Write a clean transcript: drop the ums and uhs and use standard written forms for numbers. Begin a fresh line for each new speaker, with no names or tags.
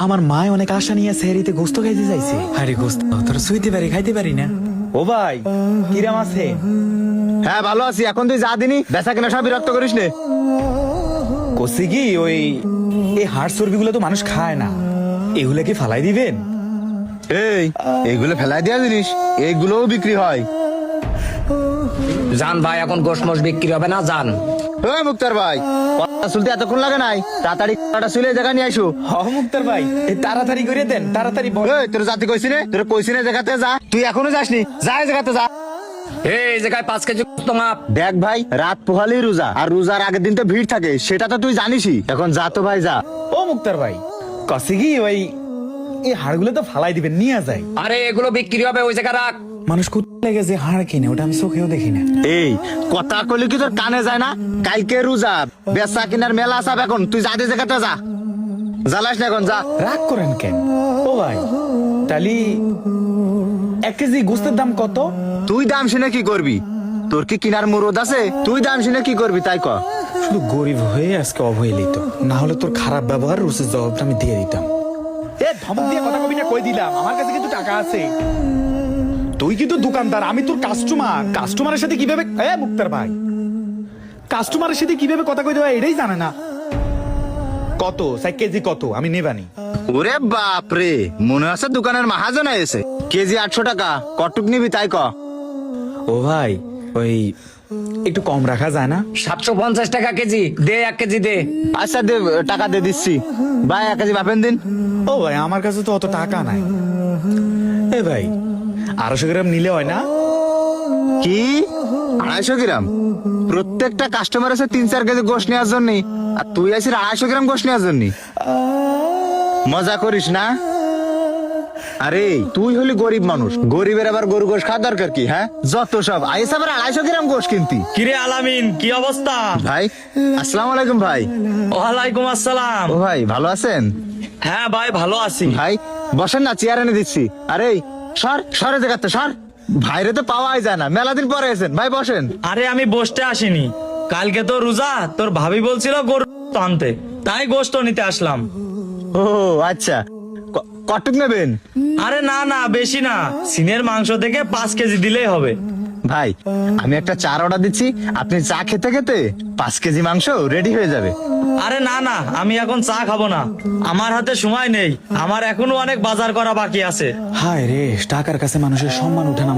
আমার মায় অনেক আশা নিয়ে সেহরিতে গোস্ত খাইতে যাইছে। আরে গোস্ত তোর শুইতে পারি খাইতে পারি না। ও ভাই কিরাম আছে?
হ্যাঁ ভালো আছি। এখন তুই যা দিনি বেচা কেনা সব বিরক্ত করিস নে।
কষি কি ওই এই হাড় চর্বি গুলো তো মানুষ খায় না, এগুলা কি ফালাই দিবেন?
এইগুলো ফেলাই দেওয়া জিনিস, এইগুলোও বিক্রি হয়।
জান ভাই, এখন গোশ মোশ বিক্রি হবে না, জান।
মুক্তার ভাই, কথা শুনতে এতক্ষণ লাগে নাই? তাড়াতাড়ি কাটা শুলে জায়গা নিয়ে আইসো।
মুক্তার ভাই এই তাড়াতাড়ি করে দেন, তাড়াতাড়ি
তোর জাতি কইছি নে, তোর কইছি না জায়গাতে যা। তুই এখনো যাসনি, যা এই জায়গাতে যা।
এই জায়গায় 5 কেজি গোশত মাপ।
দেখ ভাই, রাত পোহালেই রোজা, আর রোজার আগের দিন তো ভিড় থাকে, সেটা তো তুই জানিসই। এখন যা তো ভাই যা।
ও মুক্তার ভাই কষি কি ওই এই হাড়গুলো তো ফালাই দিবেন, নিয়ে যায়।
আরে এগুলো বিক্রি হবে, ওই জায়গায় রাখ।
মানুষ কোথায় লেগে যে হাড় কিনে, ওটা আমি চোখেও দেখি না।
এই কথা কইলে কি তোর কানে যায় না? কালকে রোজা, বেচা কিনার মেলা আছে। এখন তুই যা দে জায়গাতে যা, জ্বালাস না এখন যা।
রাগ করেন কেন? ও ভাই তাহলে 1 কেজি গোস্তের দাম কত?
তুই দাম শুনে কি করবি? তোর কি কিনার মুরদ আছে? তুই দাম শুনে কি করবি তাই ক।
শুধু গরিব হয়ে আজকে অবহেলিত, না হলে তোর খারাপ ব্যবহার রুচির জবাবটা আমি দিয়ে দিতাম। এ ধমক দিয়ে কথা কবি না, কই দিলাম আমার কাছে কিন্তু টাকা আছে। তুই কিন্তু দোকানদার, আমি তোর কাস্টমার। কাস্টমারের সাথে কিভাবে মুক্তার ভাই কাস্টমারের সাথে কিভাবে কথা কই দেওয়া এটাই জানে না। কত 1 কেজি কত আমি নেবানি?
ওরে বাপ রে, মনে আছে দোকানের মাহাজন এসে। কেজি 800 টাকা, কটুক নিবি তাই ক।
ও ভাই ওই একটু কম রাখা যায় না?
750 টাকা কেজি দে, 1 কেজি দে।
আচ্ছা দে, টাকা দিয়ে দিচ্ছি ভাই। 1 কেজি বাপেন দিন।
ও ভাই আমার কাছে তো অত টাকা নাই। এ ভাই 250 গ্রাম নিলে হয় না?
কি 250 গ্রাম? প্রত্যেকটা কাস্টমার আছে 3-4 কেজি গোশ নেওয়ার জন্য, আর তুই আছিস 250 গ্রাম গোশ নেওয়ার জন্য। মজা করিস না? আরে তুই হলি গরিব মানুষ, গরিবের আবার গরু গোশ খাওয়ার দরকার কি? হ্যাঁ যত সব আইস আবার 250 গ্রাম গোশ কিনতি।
কিরে আলামিন, কি অবস্থা?
ভাই আসসালামু আলাইকুম ভাই।
ওয়ালাইকুম আসসালাম।
ও ভাই ভালো আছেন?
হ্যাঁ ভাই ভালো আছি।
ভাই বসেন না, চেয়ার এনে দিচ্ছি। আরে সরে জায়গাতে সর। ভাইরে তো পাওয়াই যায় না, মেলা দিন পরে এসেন। ভাই বসেন।
আরে আমি বসতে আসিনি, কালকে তো রোজা, তোর ভাবি বলছিল গরু আনতে, তাই গোশত নিতে আসলাম।
ও আচ্ছা, কটুক নেবেন?
আরে না না, বেশি না, সিনের মাংস থেকে 5 কেজি দিলেই হবে।
ভাই আমি একটা চার অর্ডার দিচ্ছি, আপনি চা খেতে খেতে 5 কেজি মাংস রেডি হয়ে যাবে।
আরে না না, আমি এখন চা খাবো না, আমার হাতে সময় নেই, আমার এখনো অনেক বাজার করা বাকি আছে।
হায় রে, টাকার কাছে মানুষের সম্মান উঠে না।